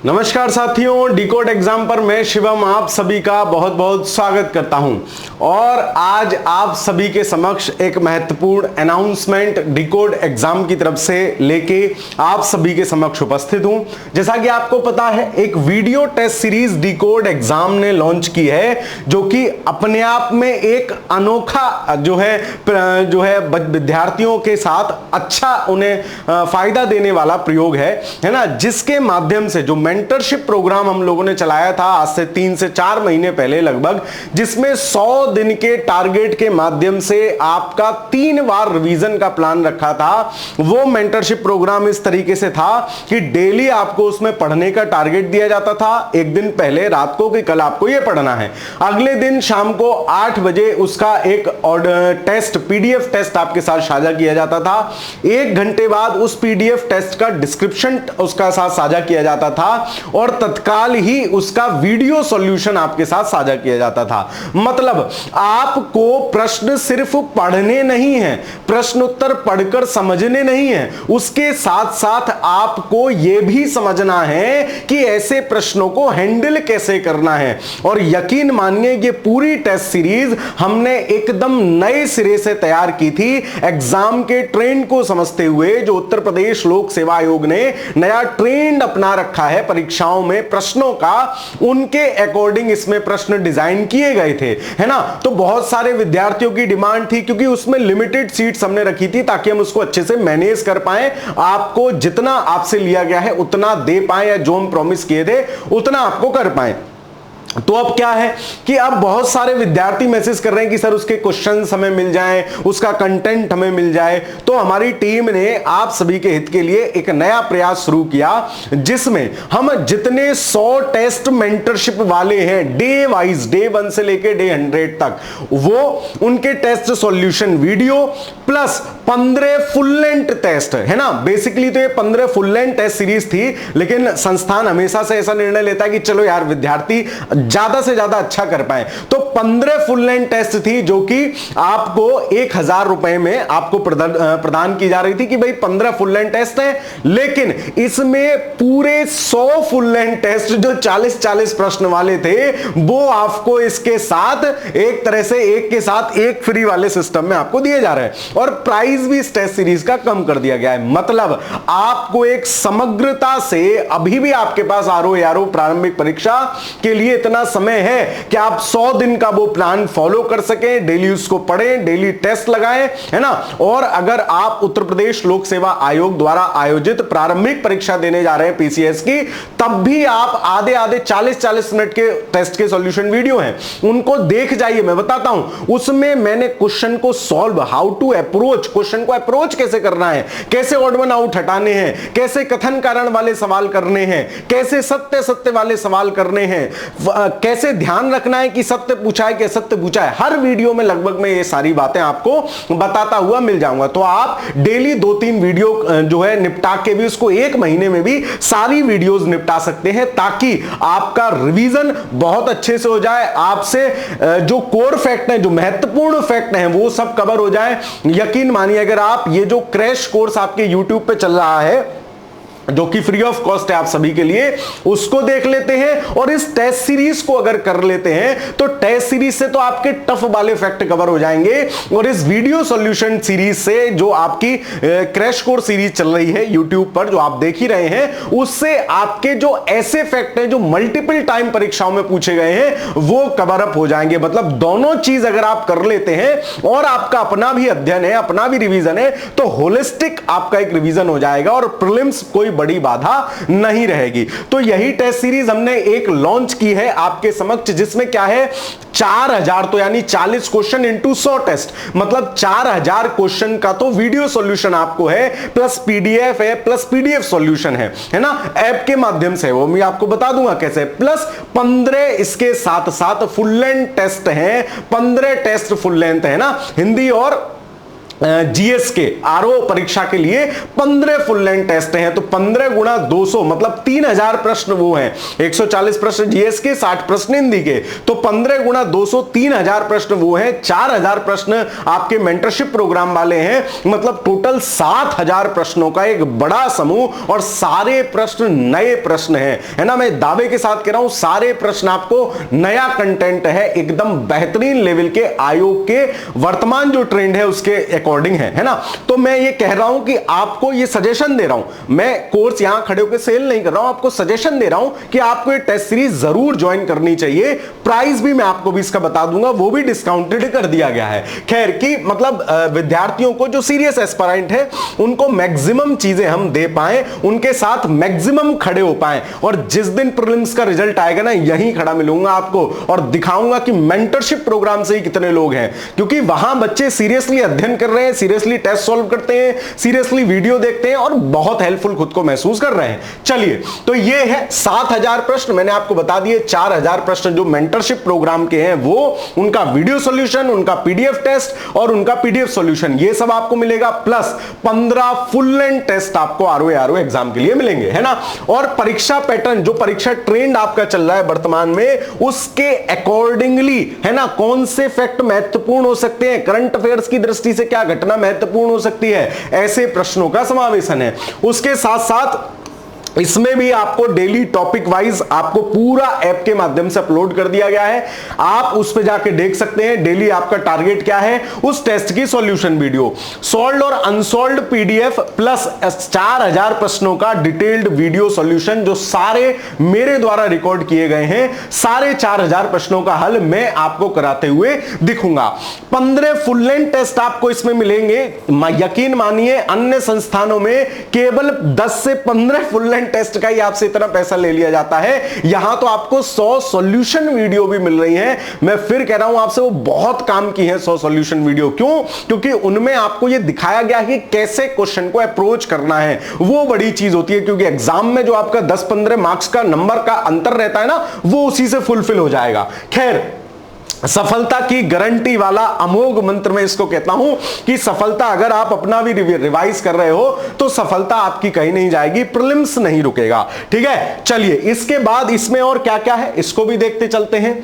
नमस्कार साथियों, decode exam पर मैं शिवम आप सभी का बहुत बहुत स्वागत करता हूं और आज आप सभी के समक्ष एक महत्वपूर्ण अनाउंसमेंट डिकोड एग्जाम की तरफ से लेके आप सभी के समक्ष उपस्थित हूं। जैसा कि आपको पता है, एक video test series decode exam ने लॉन्च की है, जो कि अपने आप में एक अनोखा जो है विद्यार्थियों के साथ अच्छा उन्हें फायदा देने वाला प्रयोग है ना, जिसके माध्यम से जो मेंटरशिप प्रोग्राम हम लोगों ने चलाया था आज से 3 से 4 महीने पहले लगभग, जिसमें 100 दिन के टारगेट के माध्यम से आपका 3 बार रिवीजन का प्लान रखा था। वो मेंटरशिप प्रोग्राम इस तरीके से था कि डेली आपको उसमें पढ़ने का टारगेट दिया जाता था। एक दिन पहले रात को कि कल आपको यह पढ़ना है, अगले दिन शाम को 8 बजे उसका एक टेस्ट पीडीएफ टेस्ट आपके साथ साझा किया जाता था। 1 घंटे बाद उस पीडीएफ टेस्ट का डिस्क्रिप्शन उसका साथ साझा किया जाता था और तत्काल ही उसका वीडियो सॉल्यूशन आपके साथ साझा किया जाता था। मतलब आपको प्रश्न सिर्फ पढ़ने नहीं है, प्रश्न उत्तर पढ़कर समझने नहीं है, उसके साथ साथ आपको यह भी समझना है कि ऐसे प्रश्नों को हैंडल कैसे करना है। और यकीन मानिए ये पूरी टेस्ट सीरीज हमने एकदम नए सिरे से तैयार की थी, एग्जाम के ट्रेंड को समझते हुए। जो उत्तर प्रदेश लोक सेवा आयोग ने नया ट्रेंड अपना रखा है परीक्षाओं में प्रश्नों का, उनके अकॉर्डिंग इसमें प्रश्न डिजाइन किए गए थे, है ना। तो बहुत सारे विद्यार्थियों की डिमांड थी, क्योंकि उसमें लिमिटेड सीट्स हमने रखी थी ताकि हम उसको अच्छे से मैनेज कर पाए, आपको जितना आपसे लिया गया है उतना दे पाए, या जो हम प्रॉमिस किए थे उतना आपको कर पाए। तो अब क्या है कि अब बहुत सारे विद्यार्थी मैसेज कर रहे हैं कि सर उसके क्वेश्चंस हमें मिल जाएं, उसका कंटेंट हमें मिल जाए। तो हमारी टीम ने आप सभी के हित के लिए एक नया प्रयास शुरू किया, जिसमें हम जितने 100 टेस्ट मेंटरशिप वाले हैं डे वाइज, डे 1 से लेके डे 100 तक, वो उनके test solution video plus 15 full length test, है ना। बेसिकली तो ये 15 फुल लेंथ टेस्ट सीरीज थी, लेकिन संस्थान हमेशा से ऐसा निर्णय लेता है कि चलो यार विद्यार्थी ज्यादा से ज्यादा अच्छा कर पाए। तो 15 फुल लेंथ टेस्ट थी, जो कि आपको 1000 रुपए में आपको प्रदान की जा रही थी कि भाई 15 फुल लेंथ टेस्ट है, लेकिन इसमें पूरे 100 फुल लेंथ टेस्ट जो 40-40 प्रश्न वाले थे, वो आपको इसके साथ एक तरह से एक के साथ एक फ्री वाले सिस्टम में आपको दिए जा रहे हैं। और प्राइस भी इस टेस्ट सीरीज का कम कर दिया गया है। मतलब आपको एक समग्रता से, अभी भी आपके पास आरओ प्रारंभिक परीक्षा के लिए इतना समय है कि आप 100 दिन का वो प्लान फॉलो कर सकें, डेली उसको पढ़ें, डेली टेस्ट लगाएं, है ना। और अगर आप उत्तर प्रदेश लोक सेवा आयोग द्वारा आयोजित प्रारंभिक परीक्षा देने जा रहे हैं पीसीएस की, तब भी आप आधे 40-40 मिनट के टेस्ट के सॉल्यूशन वीडियो हैं, उनको देख जाइए। मैं बताता हूं उसमें मैंने क्वेश्चन को solve, how to approach, question को अप्रोच कैसे करना है, कैसे ऑड वन आउट हटाने हैं, कैसे कथन कारण वाले सवाल करने हैं, कैसे सत्य वाले सवाल करने हैं, कैसे ध्यान रखना है कि सत्य पूछा है कि असत्य पूछा है। हर वीडियो में लगभग मैं ये सारी बातें आपको बताता हुआ मिल जाऊंगा। तो आप डेली 2-3 वीडियो जो है निपटा के भी उसको 1 महीने में भी सारी वीडियोस निपटा सकते हैं, ताकि आपका रिवीजन बहुत अच्छे से हो जाए, आपसे जो कोर फैक्ट है, जो महत्वपूर्ण फैक्ट हैं, वो सब कवर हो जाए। यकीन मानिए, अगर आप ये जो क्रैश कोर्स आपके यूट्यूब पे चल रहा है, जो कि फ्री ऑफ कॉस्ट है आप सभी के लिए, उसको देख लेते हैं और इस टेस्ट सीरीज को अगर कर लेते हैं, तो टेस्ट सीरीज से तो आपके टफ वाले फैक्ट कवर हो जाएंगे। और इस वीडियो सॉल्यूशन सीरीज से, जो आपकी क्रैश कोर्स सीरीज चल रही है यूट्यूब पर, जो आप देख ही रहे हैं, उससे आपके जो ऐसे फैक्ट हैं जो मल्टीपल टाइम परीक्षाओं में पूछे गए हैं, वो कवर अप हो जाएंगे। मतलब दोनों चीज अगर आप कर लेते हैं और आपका अपना भी अध्ययन है, अपना भी रिवीजन है, तो होलिस्टिक आपका एक रिवीजन हो जाएगा और प्रीलिम्स कोई बड़ी बाधा नहीं रहेगी। तो यही टेस्ट सीरीज हमने एक लॉन्च की है आपके समक्ष, जिसमें क्या है 4000, तो यानी 40 क्वेश्चन इंटू 100 टेस्ट, मतलब 4000 क्वेश्चन का तो वीडियो सॉल्यूशन आपको है, प्लस पीडीएफ है, प्लस पीडीएफ सॉल्यूशन है ना, ऐप के माध्यम से, वो मैं आपको बता दूंगा कैसे। प्लस 15 इसके साथ साथ फुल लेंथ टेस्ट हैं, 15 टेस्ट फुल लेंथ है ना, हिंदी और जीएस के आरओ परीक्षा के लिए 15 फुल लेंथ टेस्ट हैं। तो 15 गुणा 200 मतलब 3000 प्रश्न वो हैं। 140 प्रश्न जीएस के, 60 प्रश्न हिंदी के। तो 15 गुणा 200 3000 प्रश्न वो हैं। 4000 प्रश्न आपके मेंटरशिप प्रोग्राम वाले हैं। मतलब टोटल 7000 प्रश्नों का एक बड़ा समूह, और सारे प्रश्न नए प्रश्न हैं, है ना। मैं दावे के साथ कह रहा हूं सारे प्रश्न आपको नया कंटेंट है, एकदम बेहतरीन लेवल के, आयोग के वर्तमान जो ट्रेंड है उसके अकॉर्डिंग है ना। तो मैं ये कह रहा हूं कि आपको ये सजेशन दे रहा हूं, मैं कोर्स यहां खड़े होकर सेल नहीं कर रहा हूं, आपको सजेशन दे रहा हूं कि आपको ये टेस्ट सीरीज जरूर ज्वाइन करनी चाहिए। प्राइस भी मैं आपको भी इसका बता दूंगा, वो भी डिस्काउंटेड कर दिया गया है। खैर कि मतलब विद्यार्थियों को जो सीरियस एस्पायरेंट है उनको मैक्सिमम चीजें हम दे पाए, उनके साथ मैक्सिमम खड़े हो पाए, और जिस दिन प्रीलिम्स का रिजल्ट आएगा ना यहीं खड़ा मिलूंगा आपको और दिखाऊंगा कि मेंटरशिप प्रोग्राम से ही कितने लोग हैं, क्योंकि वहां बच्चे सीरियसली अध्ययन कर रहे हैं, सीरियसली टेस्ट सॉल्व करते हैं, सीरियसली वीडियो देखते हैं और बहुत हेल्पफुल खुद को महसूस कर रहे हैं। चलिए, तो ये है 7000 प्रश्न मैंने आपको बता दिए। 4000 प्रश्न जो मेंटरशिप प्रोग्राम के हैं वो उनका वीडियो सॉल्यूशन, उनका पीडीएफ टेस्ट और उनका पीडीएफ सॉल्यूशन, ये सब आपको मिलेगा, प्लस 15 फुल लेंथ टेस्ट आपको आरओ एग्जाम के लिए मिलेंगे, है ना। और परीक्षा पैटर्न, जो परीक्षा ट्रेंड आपका चल रहा है वर्तमान में, उसके अकॉर्डिंगली, है ना, कौन से फैक्ट महत्वपूर्ण हो सकते हैं, करंट अफेयर्स की दृष्टि से क्या घटना महत्वपूर्ण हो सकती है, ऐसे प्रश्नों का समावेशन है। उसके साथ साथ इसमें भी आपको डेली टॉपिक वाइज आपको पूरा ऐप के माध्यम से अपलोड कर दिया गया है। आप उस पे जाके देख सकते हैं डेली आपका टारगेट क्या है, उस टेस्ट की सॉल्यूशन वीडियो, सॉल्व्ड और अनसॉल्व्ड पीडीएफ, प्लस 4000 प्रश्नों का डिटेल्ड वीडियो सॉल्यूशन जो सारे मेरे द्वारा रिकॉर्ड किए गए हैं। सारे 4000 प्रश्नों का हल मैं आपको कराते हुए दिखूंगा। 15 फुल लेंथ टेस्ट आपको इसमें मिलेंगे। यकीन मानिए अन्य संस्थानों में केवल 10 से 15 फुल लेंथ टेस्ट का ही आपसे इतना पैसा ले लिया जाता है, यहां तो आपको 100 सॉल्यूशन वीडियो भी मिल रही हैं। मैं फिर कह रहा हूं आपसे, वो बहुत काम की है 100 सॉल्यूशन वीडियो। क्यों? क्योंकि उनमें आपको ये दिखाया गया है कि कैसे क्वेश्चन को अप्रोच करना है, वो बड़ी चीज होती है। क्योंकि एग्जाम में जो आपका 10-15 मार्क्स का नंबर का अंतर रहता है ना, वो उसी से फुलफिल हो जाएगा। खैर, सफलता की गारंटी वाला अमोघ मंत्र मैं इसको कहता हूं कि सफलता अगर आप अपना भी रिवाइज कर रहे हो तो सफलता आपकी कहीं नहीं जाएगी, प्रीलिम्स नहीं रुकेगा। ठीक है, चलिए इसके बाद इसमें और क्या क्या है इसको भी देखते चलते हैं।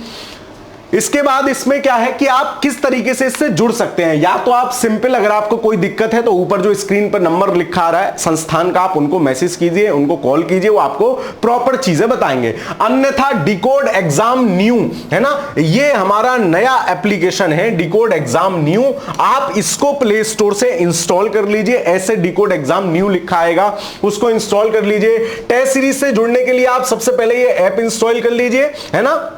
इसके बाद इसमें क्या है कि आप किस तरीके से इससे जुड़ सकते हैं। या तो आप सिंपल, अगर आपको कोई दिक्कत है तो ऊपर जो स्क्रीन पर नंबर लिखा आ रहा है संस्थान का, आप उनको मैसेज कीजिए, उनको कॉल कीजिए, वो आपको प्रॉपर चीजें बताएंगे। अन्यथा डिकोड एग्जाम न्यू, है ना, ये हमारा नया एप्लीकेशन है डिकोड एग्जाम न्यू। आप इसको प्ले स्टोर से इंस्टॉल कर लीजिए, ऐसे डिकोड एग्जाम न्यू लिखा आएगा, उसको इंस्टॉल कर लीजिए। टेस्ट सीरीज से जुड़ने के लिए आप सबसे पहले ये ऐप इंस्टॉल कर लीजिए, है ना।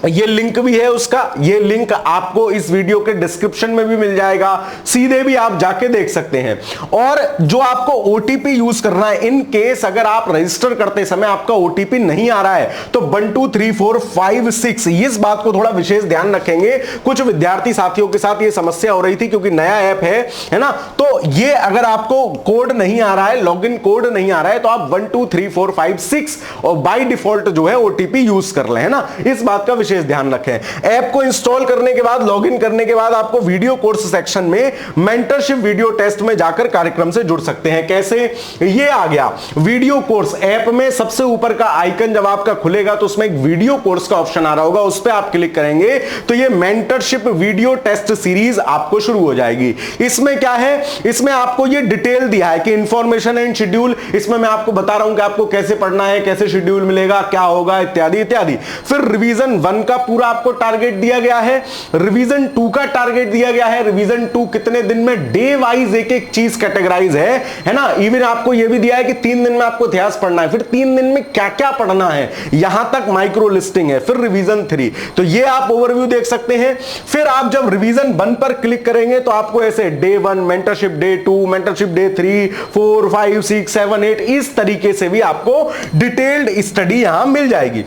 ये लिंक भी है उसका, ये लिंक आपको इस वीडियो के डिस्क्रिप्शन में भी मिल जाएगा, सीधे भी आप जाके देख सकते हैं। और जो आपको ओटीपी यूज करना है, इन केस अगर आप रजिस्टर करते समय आपका ओटीपी नहीं आ रहा है तो 1 2 3 4 5 6, इस बात को थोड़ा विशेष ध्यान रखेंगे। कुछ विद्यार्थी साथियों के साथ ये समस्या हो रही थी क्योंकि नया ऐप है ना। तो ये अगर आपको कोड नहीं आ रहा है, लॉगिन कोड नहीं आ रहा है, तो आप 1 2 3 4 5 6 और बाय डिफॉल्ट जो है ओटीपी यूज कर ले, है ना। इस बात का ध्यान रखें। ऐप को इंस्टॉल करने के बाद, लॉगिन करने के बाद आपको वीडियो कोर्स सेक्शन में मेंटरशिप वीडियो टेस्ट में जाकर कार्यक्रम से जुड़ सकते हैं। कैसे? ये आ गया वीडियो कोर्स। ऐप में सबसे ऊपर का आइकन जब आपका खुलेगा तो उसमें एक वीडियो कोर्स का ऑप्शन आ रहा होगा, उस पर आप क्लिक करेंगे तो ये मेंटरशिप वीडियो टेस्ट सीरीज आपको शुरू हो जाएगी। इसमें क्या है, इसमें आपको ये डिटेल दिया है कि इंफॉर्मेशन एंड शेड्यूल, इसमें मैं आपको बता रहा हूं कि आपको कैसे पढ़ना है, कैसे शेड्यूल मिलेगा, क्या होगा, इत्यादि इत्यादि। फिर रिवीजन 1 का पूरा आपको टारगेट दिया गया है, रिवीजन 2 का टारगेट दिया गया है। रिवीजन 2 कितने दिन में, डे वाइज एक एक चीज कैटेगराइज है ना। इवन आपको यह भी दिया है कि 3 दिन में आपको इतिहास पढ़ना है, फिर 3 दिन में क्या क्या पढ़ना है, यहां तक माइक्रो लिस्टिंग है। फिर रिवीजन 3, तो ये आप ओवरव्यू देख सकते हैं। फिर आप जब रिवीजन 1 पर क्लिक करेंगे तो आपको ऐसे day 1 mentorship, day 2 mentorship, day 3 4 5 6 7 8 इस तरीके से भी आपको डिटेल्ड स्टडी यहां मिल जाएगी।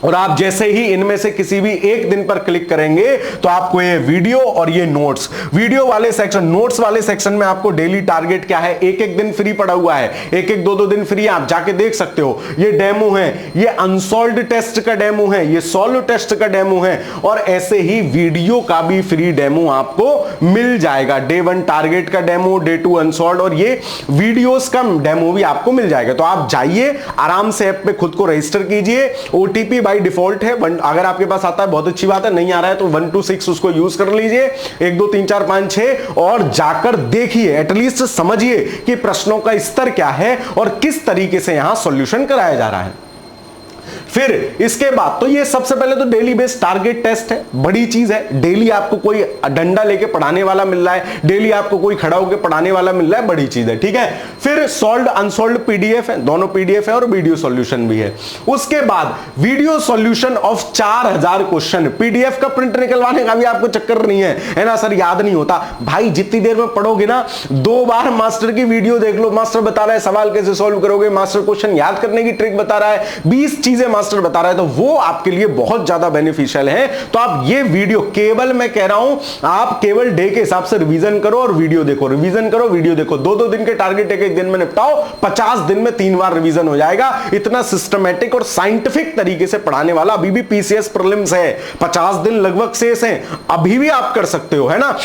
और आप जैसे ही इनमें से किसी भी एक दिन पर क्लिक करेंगे तो आपको ये वीडियो और ये नोट्स, वीडियो वाले सेक्शन, नोट्स वाले सेक्शन में आपको डेली टारगेट क्या है, एक एक दिन फ्री पड़ा हुआ है, एक एक दो दिन फ्री, आप जाके देख सकते हो। ये डेमो है, ये अनसॉल्व्ड टेस्ट का डेमो है, ये सॉल्व टेस्ट का डेमो है, और ऐसे ही वीडियो का भी फ्री डेमो आपको मिल जाएगा। डे 1 टारगेट का डेमो, डे 2 अनसॉल्व्ड, और ये वीडियोस का डेमो भी आपको मिल जाएगा। तो आप जाइए आराम से ऐप पे खुद को रजिस्टर कीजिए। ओटीपी बाय डिफॉल्ट है, अगर आपके पास आता है बहुत अच्छी बात है, नहीं आ रहा है तो 1 2 6 उसको यूज कर लीजिए, 1 2 3 4 5 6, और जाकर देखिए, एटलीस्ट समझिए कि प्रश्नों का स्तर क्या है और किस तरीके से यहां सॉल्यूशन कराया जा रहा है। फिर इसके बाद तो ये सबसे पहले तो डेली बेस्ड टारगेट टेस्ट है, बड़ी चीज है। डेली आपको कोई डंडा लेके पढ़ाने वाला मिल रहा है, डेली आपको कोई खड़ा होकर पढ़ाने वाला मिल रहा है, बड़ी चीज है, ठीक है। फिर सॉल्व्ड अनसॉल्व्ड पीडीएफ है, दोनों पीडीएफ है और वीडियो सॉल्यूशन भी है। उसके बाद video solution of 4000 question, PDF का प्रिंट निकलवाने का भी आपको चक्कर नहीं है ना सर, याद नहीं होता भाई, जितनी देर में पढ़ोगे ना 2 बार मास्टर की वीडियो देख लो, मास्टर बता रहा है सवाल कैसे सॉल्व करोगे, मास्टर क्वेश्चन याद करने की ट्रिक बता रहा है, 20 चीजें मास्टर बता रहा है, तो वो आपके लिए बहुत ज्यादा बेनिफिशियल है। तो आप ये वीडियो केवल, मैं कह रहा हूं, आप केवल डे के हिसाब से रिवीजन करो और वीडियो देखो, रिवीजन करो वीडियो देखो, 2-2 दिन के टारगेट एक दिन में निपटाओ, 50 दिन में 3 बार रिवीजन हो जाएगा। इतना सिस्टमैटिक और साइंटिफिक तरीके से पढ़ाने वाला, अभी भी पीसीएस प्रीलिम्स है, 50 दिन लगभग शेष हैं, अभी भी आप कर सकते हो, है ना।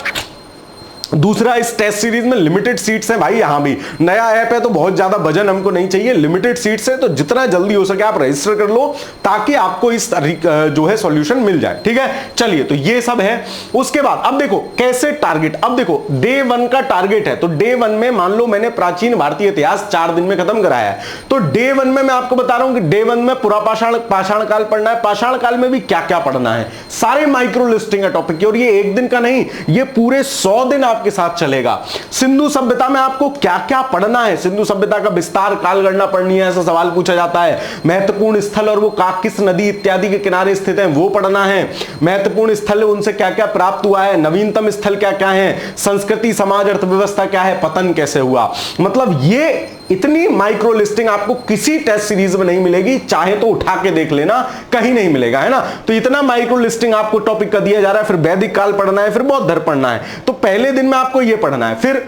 दूसरा, इस टेस्ट सीरीज में लिमिटेड सीट्स हैं भाई, यहां भी नया ऐप है तो बहुत ज्यादा वजन हमको नहीं चाहिए, लिमिटेड सीट्स है, तो जितना जल्दी हो सके आप रजिस्टर कर लो ताकि आपको इस जो है सॉल्यूशन मिल जाए, ठीक है। चलिए, तो ये सब है। उसके बाद अब देखो कैसे टारगेट, अब देखो डे 1 का टारगेट है, तो डे 1 में मान लो मैंने प्राचीन भारतीय इतिहास 4 दिन में खत्म कराया है, तो डे 1 में मैं आपको बता रहा हूं कि डे 1 में पूरा पाषाण काल पढ़ना है, पाषाण काल में भी क्या क्या पढ़ना है, सारे माइक्रो लिस्टिंग है टॉपिक की, और ये एक दिन का नहीं, ये पूरे 100 दिन के साथ चलेगा। सिंधु सभ्यता में आपको क्या क्या पढ़ना है, सिंधु सभ्यता का विस्तार, कालगणना पढ़नी है, ऐसा सवाल पूछा जाता है। महत्वपूर्ण स्थल और वो किस नदी इत्यादि के किनारे स्थित हैं वो पढ़ना है। महत्वपूर्ण स्थल, उनसे क्या क्या प्राप्त हुआ है, नवीनतम स्थल क्या क्या है, संस्कृति, समाज, अर्थव्यवस्था क्या है, पतन कैसे हुआ। मतलब ये इतनी माइक्रो लिस्टिंग आपको किसी टेस्ट सीरीज में नहीं मिलेगी, चाहे तो उठा के देख लेना, कहीं नहीं मिलेगा, है ना। तो इतना माइक्रो लिस्टिंग आपको टॉपिक का दिया जा रहा है। फिर वैदिक काल पढ़ना है, फिर बौद्ध धर्म पढ़ना है, तो पहले दिन में आपको यह पढ़ना है। फिर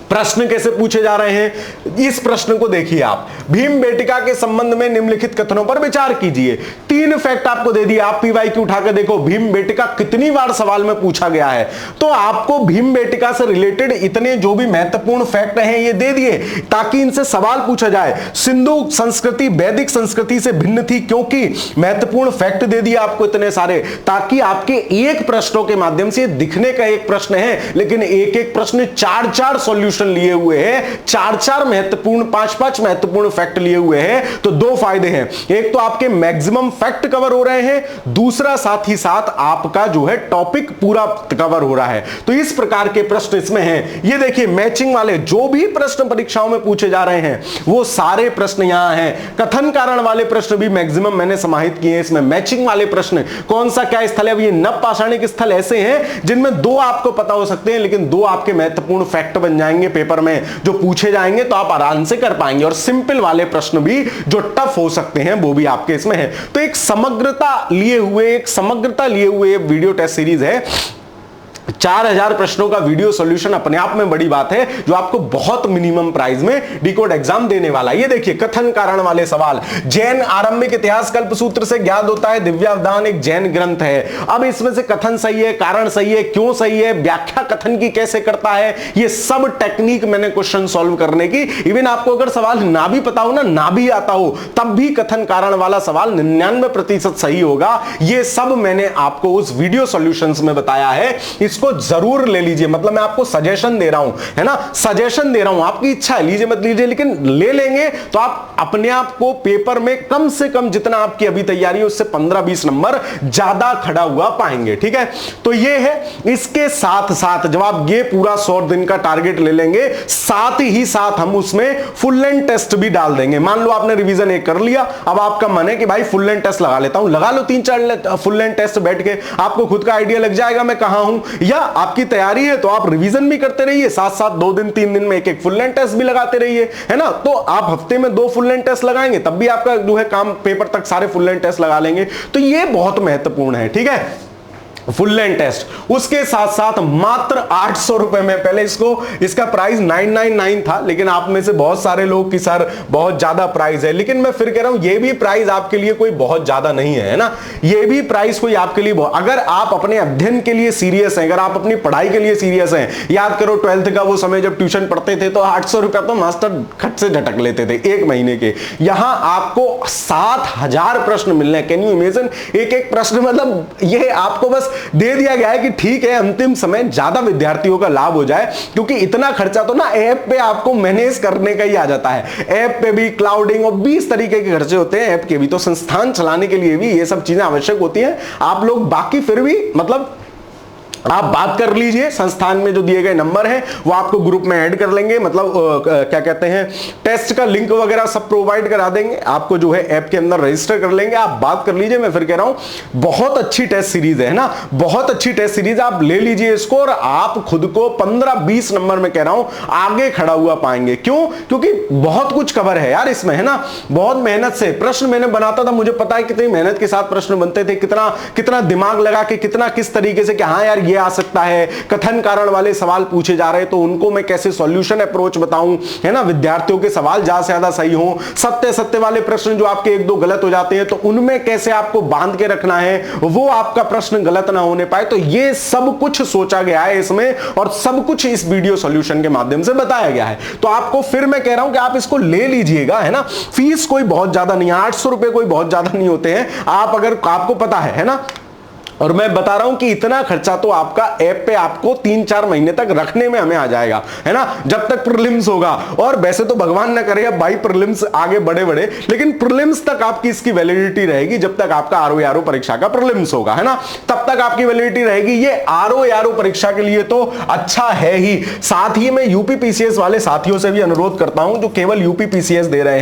प्रश्न कैसे पूछे जा रहे हैं, इस प्रश्न को देखिए आप, भीमबेटका के संबंध में निम्नलिखित कथनों पर विचार कीजिए। 3 फैक्ट आपको दे दिए, आप पीवाईक्यू उठा के देखो, भीमबेटका कितनी बार सवाल में पूछा गया है, तो आपको भीमबेटका से रिलेटेड इतने जो भी महत्वपूर्ण फैक्ट हैं ये दे दिए ताकि इनसे सवाल पूछा जाए। सिंधु संस्कृति वैदिक संस्कृति से भिन्न थी क्योंकि, महत्वपूर्ण फैक्ट दे दिए आपको इतने सारे, ताकि आपके एक प्रश्नों के माध्यम से, दिखने का एक प्रश्न है लेकिन एक एक प्रश्न 4-4 सॉल्यूशन लिए हुए हैं, 4-4 महत्वपूर्ण, 5-5 महत्वपूर्ण फैक्ट लिए हुए हैं। तो 2 फायदे हैं, एक तो आपके मैक्सिमम फैक्ट कवर हो रहे हैं, दूसरा साथ ही साथ आपका जो है टॉपिक पूरा कवर हो रहा है। तो इस प्रकार के प्रश्न इसमें हैं। ये देखिए मैचिंग वाले जो भी प्रश्न परीक्षाओं में पूछे जा रहे हैं वो सारे प्रश्न यहां हैं। कथन कारण वाले प्रश्न भी मैक्सिमम मैंने समाहित किए हैं इसमें। मैचिंग वाले प्रश्न, कौन सा क्या स्थल है, अब ये नव पाषाणिक स्थल ऐसे हैं जिनमें 2 आपको पता हो सकते हैं लेकिन 2 आपके महत्वपूर्ण फैक्ट बन जाएंगे पेपर में, जो पूछे जाएंगे तो आप आराम से कर पाएंगे। और सिंपल वाले प्रश्न भी जो टफ हो सकते हैं वो भी आपके इसमें है। तो एक समग्रता लिए हुए वीडियो टेस्ट सीरीज है। 4000 प्रश्नों का वीडियो सॉल्यूशन अपने आप में बड़ी बात है, जो आपको बहुत मिनिमम प्राइस में डिकोड एग्जाम देने वाला है। ये देखिए कथन कारण वाले सवाल, जैन आरंभिक इतिहास कल्पसूत्र से ज्ञात होता है, दिव्यावधान एक जैन ग्रंथ है। अब इसमें से कथन सही है, कारण सही है, क्यों सही है, व्याख्या कथन की कैसे करता है, ये सब टेक्निक मैंने क्वेश्चन सॉल्व करने की। इवन आपको अगर सवाल ना भी पता हो ना भी आता हो, तब भी कथन कारण वाला सवाल 99% सही होगा। ये सब मैंने आपको उस वीडियो सॉल्यूशंस में बताया है, इसको जरूर ले लीजिए। मतलब मैं आपको सजेशन दे रहा हूं, है ना, सजेशन दे रहा हूं, आपकी इच्छा है लीजिए मत लीजिए, लेकिन ले लेंगे तो आप अपने आप को पेपर में कम से कम जितना आपकी अभी तैयारी है उससे 15-20 नंबर ज्यादा खड़ा हुआ पाएंगे, ठीक है। तो ये है। इसके साथ साथ जब आप ये पूरा 100 दिन का टारगेट ले लेंगे, साथ ही साथ हम उसमें फुल लेंथ टेस्ट भी डाल देंगे। मान लो आपने रिवीजन 1 कर लिया, अब आपका मन है कि भाई फुल लेंथ टेस्ट लगा लेता हूं, लगा लो 3-4 फुल लेंथ टेस्ट बैठ के, आपको खुद का आइडिया लग जाएगा मैं कहां हूं। या आपकी तैयारी है तो आप रिवीजन भी करते रहिए, साथ साथ 2 दिन 3 दिन में एक फुल लेंथ टेस्ट भी लगाते रहिए, है ना। तो आप हफ्ते में 2 फुल लेंथ टेस्ट लगाएंगे तब भी आपका जो है काम पेपर तक सारे फुल लेंथ टेस्ट लगा लेंगे। तो ये बहुत महत्वपूर्ण है, ठीक है, फुल लेंथ टेस्ट। उसके साथ साथ मात्र 800 रुपए में, पहले इसका प्राइस 999 था, लेकिन आप में से बहुत सारे लोग कि सर बहुत ज्यादा प्राइस है, लेकिन मैं फिर कह रहा हूं ये भी प्राइस आपके लिए कोई बहुत ज्यादा नहीं है ना। ये भी प्राइस कोई आपके लिए अगर आप अपने अध्ययन के लिए सीरियस हैं, अगर आप अपनी पढ़ाई के लिए सीरियस हैं, याद करो 12th का वो समय जब ट्यूशन पढ़ते थे तो 800 रुपया तो मास्टर खट से झटक लेते थे 1 महीने के। यहां आपको 7000 प्रश्न मिलने हैं। Can you imagine? एक प्रश्न, मतलब ये आपको बस दे दिया गया है कि ठीक है अंतिम समय ज्यादा विद्यार्थियों का लाभ हो जाए, क्योंकि इतना खर्चा तो ना ऐप पे आपको मैनेज करने का ही आ जाता है। ऐप पे भी क्लाउडिंग और 20 तरीके के खर्चे होते हैं, ऐप के भी। तो संस्थान चलाने के लिए भी ये सब चीजें आवश्यक होती हैं। आप लोग बाकी फिर भी मतलब आप बात कर लीजिए, संस्थान में जो दिए गए नंबर हैं वो आपको ग्रुप में ऐड कर लेंगे, मतलब क्या कहते हैं, टेस्ट का लिंक वगैरह सब प्रोवाइड करा देंगे आपको, जो है ऐप के अंदर रजिस्टर कर लेंगे। आप बात कर लीजिए। मैं फिर कह रहा हूं बहुत अच्छी टेस्ट सीरीज है ना, बहुत अच्छी टेस्ट सीरीज, आप ले लीजिए इसको और आप खुद को 15-20 नंबर में कह रहा हूं आगे खड़ा हुआ पाएंगे। क्यों? क्योंकि बहुत कुछ कवर है यार इसमें, है ना। बहुत मेहनत से प्रश्न मैंने बनाता था, मुझे पता है कितनी मेहनत के साथ प्रश्न बनते थे, कितना दिमाग लगा के, कितना किस तरीके से कि हाँ यार ये आ सकता है, कथन कारण वाले सवाल पूछे जा रहे हैं तो उनको मैं कैसे सॉल्यूशन अप्रोच बताऊं, है ना। विद्यार्थियों के सवाल ज्यादा से ज्यादा सही हो, सत्य वाले प्रश्न जो आपके 1-2 गलत हो जाते हैं तो उनमें कैसे आपको बांध के रखना है, वो आपका प्रश्न गलत ना होने पाए। तो ये सब कुछ सोचा गया है इसमें और सब कुछ इस वीडियो सॉल्यूशन के माध्यम से बताया गया है। तो आपको फिर मैं कह रहा हूं कि आप इसको ले लीजिएगा, है ना। फीस कोई बहुत ज्यादा नहीं है, 800 रुपए कोई बहुत ज्यादा नहीं होते हैं। आप अगर आपको पता है ना, और मैं बता रहा हूं कि इतना खर्चा तो आपका ऐप पे आपको 3-4 महीने तक रखने में हमें आ जाएगा, है ना, जब तक प्रीलिम्स होगा। और वैसे तो भगवान ना करे अब भाई प्रीलिम्स आगे बढ़े, लेकिन प्रीलिम्स तक आपकी इसकी वैलिडिटी रहेगी, जब तक आपका आरओ परीक्षा का प्रीलिम्स होगा, है ना, तब तक आपकी वैलिडिटी रहेगी। ये आरओ परीक्षा के लिए तो अच्छा है ही। साथ ही मैं यूपी पीसीएस वाले साथियों से भी अनुरोध करता हूं जो केवल यूपी पीसीएस दे रहे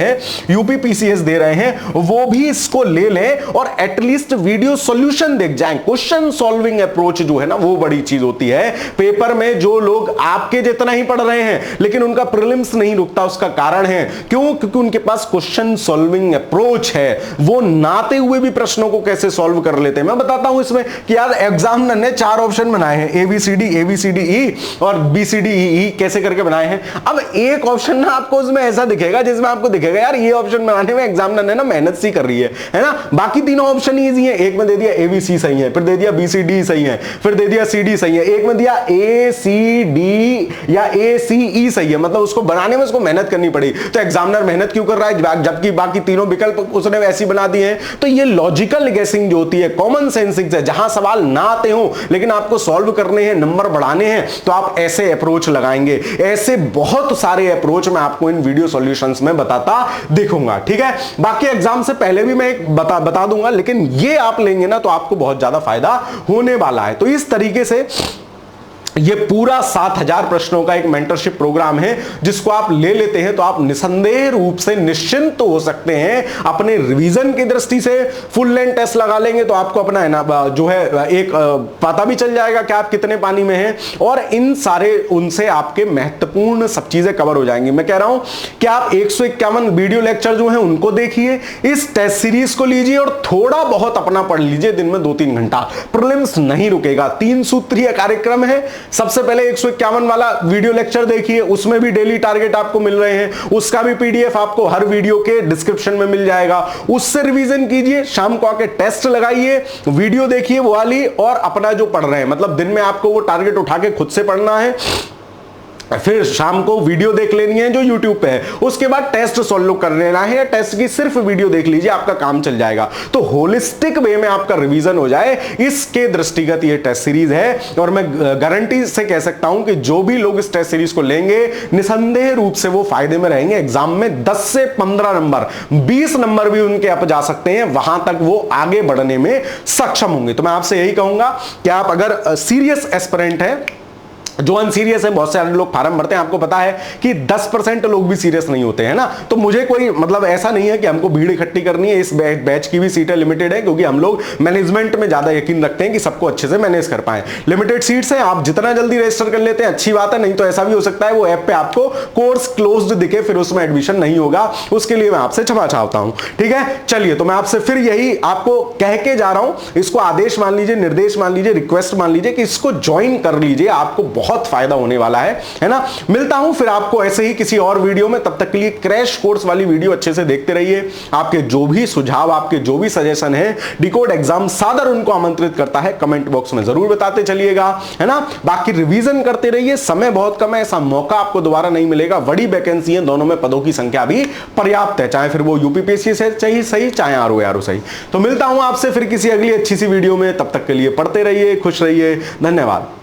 हैं, वो भी इसको ले लें और एटलीस्ट वीडियो सॉल्यूशन देख जाएं। क्वेश्चन सॉल्विंग अप्रोच जो है ना वो बड़ी चीज होती है। पेपर में जो लोग आपके जितना ही पढ़ रहे हैं लेकिन उनका प्रीलिम्स नहीं रुकता, उसका कारण है क्यों? क्योंकि उनके पास क्वेश्चन सॉल्विंग अप्रोच है। वो नाते हुए भी प्रश्नों को कैसे सॉल्व कर लेते हैं। मैं बताता हूं इसमें कि यार एग्जामिनर ने 4 ऑप्शन बनाए हैं, ABCD और BCDE कैसे करके बनाए हैं। अब एक ऑप्शन ना आपको उसमें ऐसा दिखेगा जिसमें आपको दिखेगा यार ये ऑप्शन बनाने में एग्जामिनर ने ना मेहनत सी कर रही है ना। बाकी तीनों ऑप्शन इजी है। एक में दे दिया ABC सही है, फिर दे दिया BCD सही है, फिर दे दिया CD सही है, एक में दिया ACD या ACE सही है, मतलब उसको बनाने में उसको मेहनत करनी पड़ी। तो एग्जामिनर मेहनत क्यों कर रहा है जबकि बाकी तीनों विकल्प उसने ऐसी बना दिए हैं। तो ये लॉजिकल गेसिंग जो होती है, कॉमन सेंसिंग है, जहां सवाल ना आते हो लेकिन आपको सॉल्व करने हैं, नंबर बढ़ाने हैं, तो आप ऐसे अप्रोच लगाएंगे। ऐसे बहुत सारे अप्रोच मैं आपको इन वीडियो सॉल्यूशंस में बताता दिखूंगा, ठीक है। बाकी एग्जाम से पहले भी मैं एक बता दूंगा, लेकिन ये आप लेंगे ना तो आपको बहुत ज्यादा फायदा होने वाला है। तो इस तरीके से ये पूरा 7000 प्रश्नों का एक मेंटरशिप प्रोग्राम है जिसको आप ले लेते हैं तो आप निसंदेह रूप से निश्चिंत हो सकते हैं। अपने रिवीजन की दृष्टि से फुल लेंथ टेस्ट लगा लेंगे तो आपको अपना है ना जो है एक पता भी चल जाएगा कि आप कितने पानी में हैं, और इन सारे उनसे आपके महत्वपूर्ण सब चीजें कवर हो जाएंगी। मैं कह रहा हूं कि आप 151 वीडियो लेक्चर जो है उनको देखिए, इस टेस्ट सीरीज को लीजिए और थोड़ा बहुत अपना पढ़ लीजिए दिन में 2-3 घंटा। प्रीलिम्स नहीं रुकेगा, 3 सूत्रीय कार्यक्रम है। सबसे पहले 151 वाला वीडियो लेक्चर देखिए, उसमें भी डेली टारगेट आपको मिल रहे हैं, उसका भी PDF आपको हर वीडियो के डिस्क्रिप्शन में मिल जाएगा। उससे रिवीजन कीजिए, शाम को आके टेस्ट लगाइए, वीडियो देखिए वो वाली, और अपना जो पढ़ रहे हैं मतलब दिन में आपको वो टारगेट उठा के खुद से पढ़ना है, फिर शाम को वीडियो देख लेनी है जो YouTube पे है, उसके बाद टेस्ट सॉल्व कर लेना है या टेस्ट की सिर्फ वीडियो देख लीजिए, आपका काम चल जाएगा। तो होलिस्टिक वे में आपका रिवीजन हो जाए, इसके दृष्टिगत ये टेस्ट सीरीज है। और मैं गारंटी से कह सकता हूं कि जो भी लोग इस टेस्ट सीरीज को लेंगे निसंदेह रूप से वो फायदे में रहेंगे। एग्जाम में 10 से 15 नंबर, 20 नंबर भी उनके अप जा सकते हैं, वहां तक वो आगे बढ़ने में सक्षम होंगे। तो मैं आपसे यही कहूंगा कि आप अगर सीरियस एस्पिरेंट है, जो अनसीरियस है, बहुत सारे लोग फार्म भरते हैं, आपको पता है कि 10% लोग भी सीरियस नहीं होते हैं ना। तो मुझे कोई मतलब ऐसा नहीं है कि हमको भीड़ इकट्ठी करनी है, इस बैच की भी सीटें लिमिटेड है, क्योंकि हम लोग मैनेजमेंट में ज्यादा यकीन रखते हैं कि सबको अच्छे से मैनेज कर पाए। लिमिटेड सीट्स हैं, आप जितना जल्दी रजिस्टर कर लेते हैं अच्छी बात है, नहीं तो ऐसा भी हो सकता है वो ऐप पे आपको कोर्स क्लोज्ड दिखे, फिर उसमें एडमिशन नहीं होगा, उसके लिए मैं आपसे क्षमा चाहता हूं। ठीक है, चलिए, तो मैं आपसे फिर यही आपको कह के जा रहा हूं, इसको आदेश मान लीजिए, निर्देश मान लीजिए, रिक्वेस्ट मान लीजिए कि इसको ज्वाइन कर लीजिए, आपको बहुत फायदा होने वाला है ना। मिलता हूं फिर आपको ऐसे ही किसी और वीडियो में, तब तक के लिए क्रैश कोर्स वाली वीडियो अच्छे से देखते रहिए। आपके जो भी सुझाव, आपके जो भी सजेशन है, डिकोड एग्जाम सादर उनको आमंत्रित करता है, कमेंट बॉक्स में जरूर बताते चलिएगा, है ना। बाकी रिवीजन करते रहिए, समय बहुत कम है, ऐसा मौका आपको दोबारा नहीं मिलेगा, बड़ी वैकेंसी है, दोनों में पदों की संख्या भी पर्याप्त है, चाहे फिर वो यूपीपीएससी से चाहिए सही, चाहे आरओआरओ सही। तो मिलता हूं आपसे फिर किसी अगली अच्छी सी वीडियो में, तब तक के लिए पढ़ते रहिए, खुश रहिए, धन्यवाद।